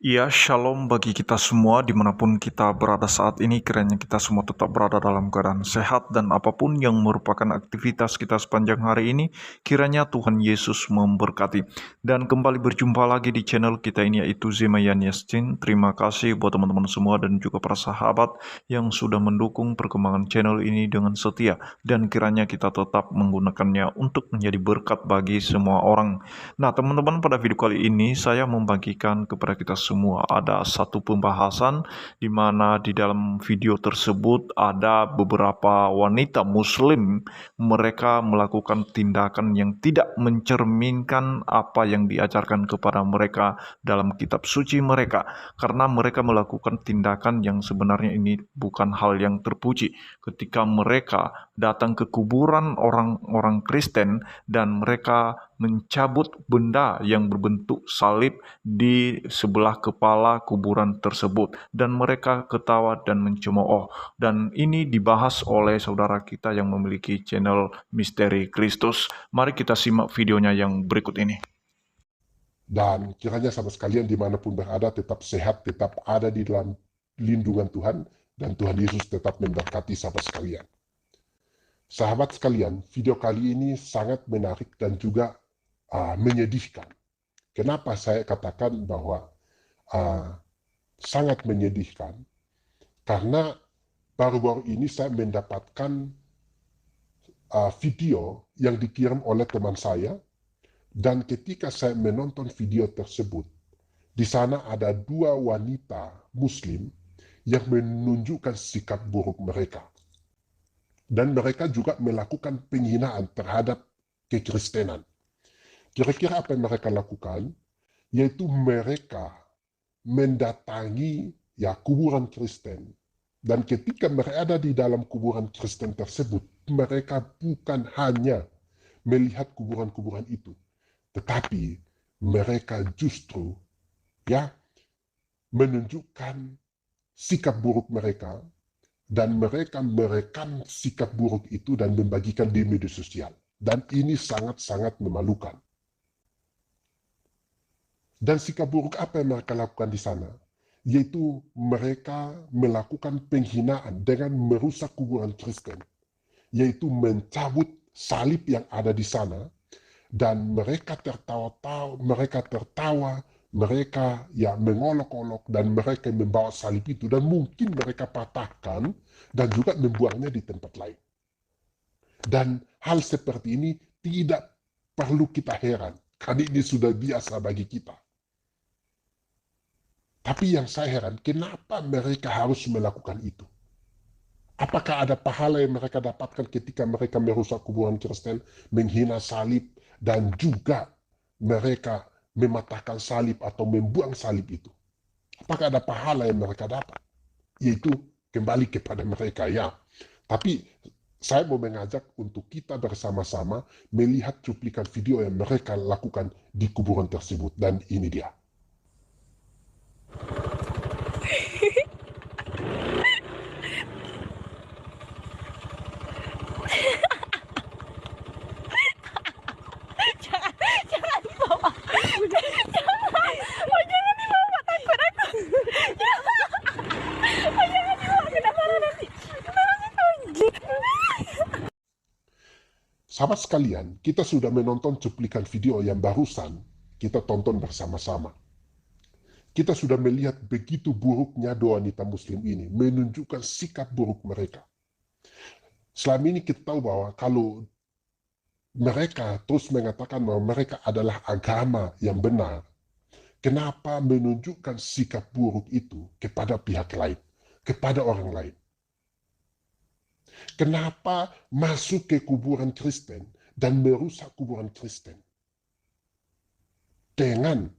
Ya, shalom bagi kita semua dimanapun kita berada saat ini. Kiranya kita semua tetap berada dalam keadaan sehat dan apapun yang merupakan aktivitas kita sepanjang hari ini, kiranya Tuhan Yesus memberkati. Dan kembali berjumpa lagi di channel kita ini yaitu Zemayan Yastin. Terima kasih buat teman-teman semua dan juga para sahabat yang sudah mendukung perkembangan channel ini dengan setia. Dan kiranya kita tetap menggunakannya untuk menjadi berkat bagi semua orang. Nah, teman-teman, pada video kali ini saya membagikan kepada kita semua ada satu pembahasan di mana di dalam video tersebut ada beberapa wanita muslim, mereka melakukan tindakan yang tidak mencerminkan apa yang diajarkan kepada mereka dalam kitab suci mereka, karena mereka melakukan tindakan yang sebenarnya ini bukan hal yang terpuji ketika mereka datang ke kuburan orang-orang Kristen dan mereka mencabut benda yang berbentuk salib di sebelah kepala kuburan tersebut, dan mereka ketawa dan mencemooh. Dan ini dibahas oleh saudara kita yang memiliki channel Misteri Kristus. Mari kita simak videonya yang berikut ini. Dan kiranya sama sekalian dimanapun berada tetap sehat, tetap ada di dalam lindungan Tuhan, dan Tuhan Yesus tetap memberkati sahabat sekalian. Sahabat sekalian, video kali ini sangat menarik dan juga menyedihkan. Kenapa saya katakan bahwa sangat menyedihkan? Karena baru-baru ini saya mendapatkan video yang dikirim oleh teman saya, dan ketika saya menonton video tersebut, di sana ada dua wanita muslim yang menunjukkan sikap buruk mereka. Dan mereka juga melakukan penghinaan terhadap kekristenan. Kira-kira apa yang mereka lakukan? Yaitu mereka mendatangi kuburan Kristen. Dan ketika mereka ada di dalam kuburan Kristen tersebut, mereka bukan hanya melihat kuburan-kuburan itu, tetapi mereka justru menunjukkan sikap buruk mereka, dan mereka merekam sikap buruk itu dan membagikan di media sosial. Dan ini sangat-sangat memalukan. Dan sikap buruk apa yang mereka lakukan di sana? Yaitu mereka melakukan penghinaan dengan merusak kuburan Kristen, yaitu mencabut salib yang ada di sana, dan mereka tertawa, mereka mengolok-olok, dan mereka membawa salib itu, dan mungkin mereka patahkan dan juga membuangnya di tempat lain. Dan hal seperti ini tidak perlu kita heran, karena ini sudah biasa bagi kita. Tapi yang saya heran, kenapa mereka harus melakukan itu? Apakah ada pahala yang mereka dapatkan ketika mereka merusak kuburan Kristen, menghina salib, dan juga mereka mematahkan salib atau membuang salib itu? Apakah ada pahala yang mereka dapat? Yaitu kembali kepada mereka, ya. Tapi saya mau mengajak untuk kita bersama-sama melihat cuplikan video yang mereka lakukan di kuburan tersebut. Dan ini dia. Jangan dibawa. Oh, jangan dibawa, takut aku. Oh, jangan dibawa, kenapa nanti? Sahabat sekalian, kita sudah menonton cuplikan video yang barusan kita tonton bersama-sama. Kita sudah melihat begitu buruknya dua wanita muslim ini, menunjukkan sikap buruk mereka. Selama ini kita tahu bahwa kalau mereka terus mengatakan bahwa mereka adalah agama yang benar, kenapa menunjukkan sikap buruk itu kepada pihak lain, kepada orang lain? Kenapa masuk ke kuburan Kristen dan merusak kuburan Kristen dengan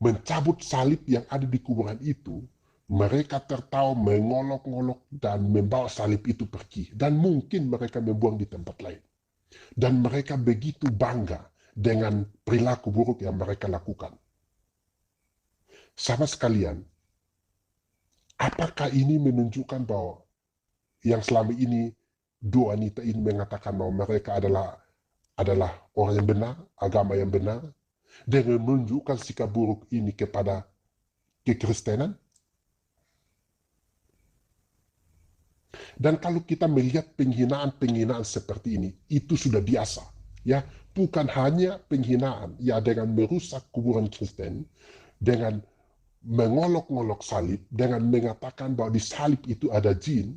mencabut salib yang ada di kuburan itu? Mereka tertawa, mengolok-ngolok, dan membawa salib itu pergi. Dan mungkin mereka membuang di tempat lain. Dan mereka begitu bangga dengan perilaku buruk yang mereka lakukan. Sahabat sekalian, apakah ini menunjukkan bahwa yang selama ini dua wanita ini mengatakan bahwa mereka adalah orang yang benar, agama yang benar, dengan menunjukkan sikap buruk ini kepada kekristenan. Dan kalau kita melihat penghinaan-penghinaan seperti ini, itu sudah biasa. Ya, bukan hanya penghinaan ya dengan merusak kuburan Kristen, dengan mengolok-ngolok salib, dengan mengatakan bahwa di salib itu ada jin,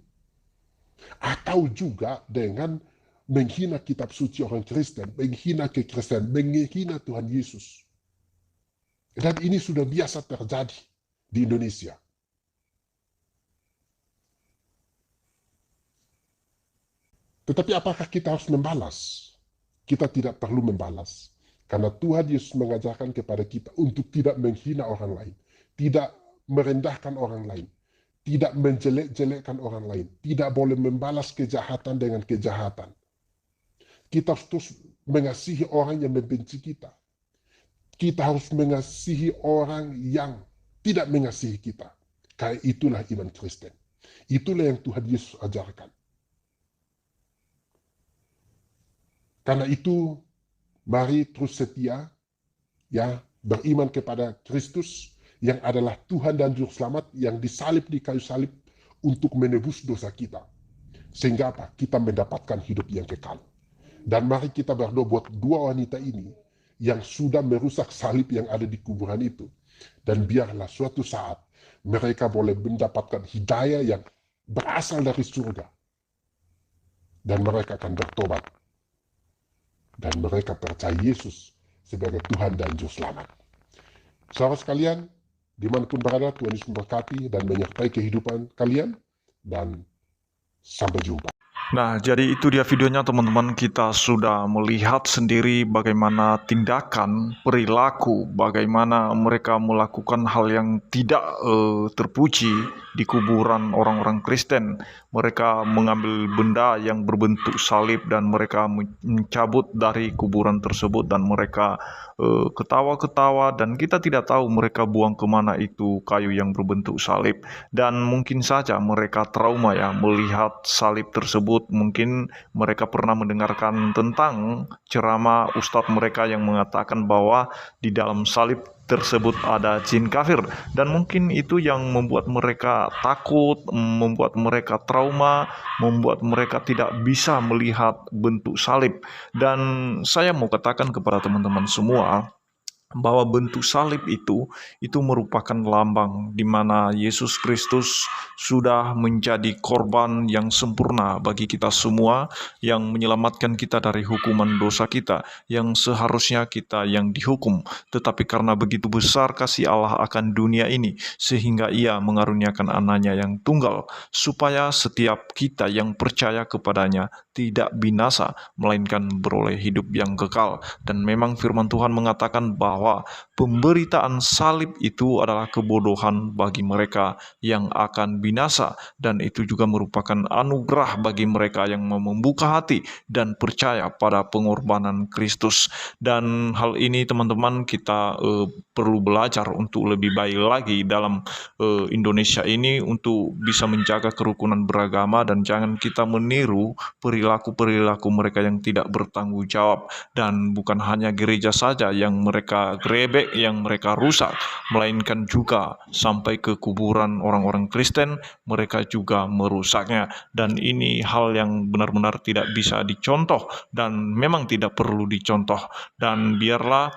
atau juga dengan menghina kitab suci orang Kristen, menghina kekristenan, menghina Tuhan Yesus. Dan ini sudah biasa terjadi di Indonesia. Tetapi apakah kita harus membalas? Kita tidak perlu membalas. Karena Tuhan Yesus mengajarkan kepada kita untuk tidak menghina orang lain. Tidak merendahkan orang lain. Tidak menjelek-jelekkan orang lain. Tidak boleh membalas kejahatan dengan kejahatan. Kita harus terus mengasihi orang yang membenci kita. Kita harus mengasihi orang yang tidak mengasihi kita. Karena itulah iman Kristen. Itulah yang Tuhan Yesus ajarkan. Karena itu, mari terus setia, ya, beriman kepada Kristus yang adalah Tuhan dan Juru Selamat yang disalib di kayu salib untuk menebus dosa kita. Sehingga apa? Kita mendapatkan hidup yang kekal. Dan mari kita berdoa buat dua wanita ini yang sudah merusak salib yang ada di kuburan itu. Dan biarlah suatu saat mereka boleh mendapatkan hidayah yang berasal dari surga. Dan mereka akan bertobat. Dan mereka percaya Yesus sebagai Tuhan dan Juru Selamat. Saudara sekalian, dimanapun berada, Tuhan Yesus memberkati dan menyertai kehidupan kalian. Dan sampai jumpa. Nah, jadi itu dia videonya teman-teman. Kita sudah melihat sendiri bagaimana tindakan, perilaku, bagaimana mereka melakukan hal yang tidak terpuji di kuburan orang-orang Kristen. Mereka mengambil benda yang berbentuk salib dan mereka mencabut dari kuburan tersebut dan mereka ketawa-ketawa dan kita tidak tahu mereka buang kemana itu kayu yang berbentuk salib. Dan mungkin saja mereka trauma ya melihat salib tersebut. Mungkin mereka pernah mendengarkan tentang ceramah ustadz mereka yang mengatakan bahwa di dalam salib tersebut ada jin kafir, dan mungkin itu yang membuat mereka takut, membuat mereka trauma, membuat mereka tidak bisa melihat bentuk salib. Dan saya mau katakan kepada teman-teman semua bahwa bentuk salib itu merupakan lambang di mana Yesus Kristus sudah menjadi korban yang sempurna bagi kita semua, yang menyelamatkan kita dari hukuman dosa kita, yang seharusnya kita yang dihukum. Tetapi karena begitu besar kasih Allah akan dunia ini, sehingga Ia mengaruniakan anaknya yang tunggal, supaya setiap kita yang percaya kepadanya tidak binasa, melainkan beroleh hidup yang kekal. Dan memang firman Tuhan mengatakan bahwa pemberitaan salib itu adalah kebodohan bagi mereka yang akan binasa, dan itu juga merupakan anugerah bagi mereka yang mau membuka hati dan percaya pada pengorbanan Kristus. Dan hal ini teman-teman kita perlu belajar untuk lebih baik lagi dalam Indonesia ini untuk bisa menjaga kerukunan beragama, dan jangan kita meniru perilaku-perilaku mereka yang tidak bertanggung jawab. Dan bukan hanya gereja saja yang mereka grebek, yang mereka rusak, melainkan juga sampai ke kuburan orang-orang Kristen mereka juga merusaknya. Dan ini hal yang benar-benar tidak bisa dicontoh dan memang tidak perlu dicontoh. Dan biarlah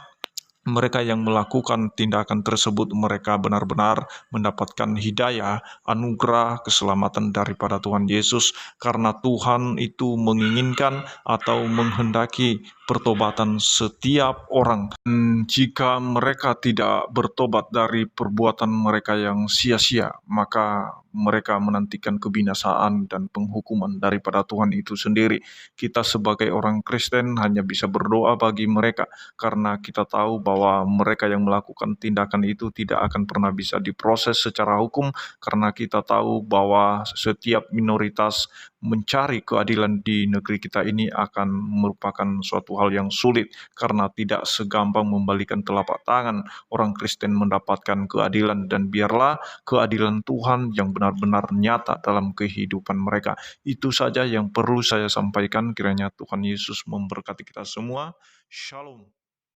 mereka yang melakukan tindakan tersebut mereka benar-benar mendapatkan hidayah, anugerah, keselamatan daripada Tuhan Yesus, karena Tuhan itu menginginkan atau menghendaki pertobatan setiap orang. Jika mereka tidak bertobat dari perbuatan mereka yang sia-sia, maka mereka menantikan kebinasaan dan penghukuman daripada Tuhan itu sendiri. Kita sebagai orang Kristen hanya bisa berdoa bagi mereka, karena kita tahu bahwa mereka yang melakukan tindakan itu tidak akan pernah bisa diproses secara hukum, karena kita tahu bahwa setiap minoritas mencari keadilan di negeri kita ini akan merupakan suatu hal yang sulit, karena tidak segampang membalikan telapak tangan orang Kristen mendapatkan keadilan. Dan biarlah keadilan Tuhan yang benar-benar nyata dalam kehidupan mereka. Itu saja yang perlu saya sampaikan. Kiranya Tuhan Yesus memberkati kita semua. Shalom.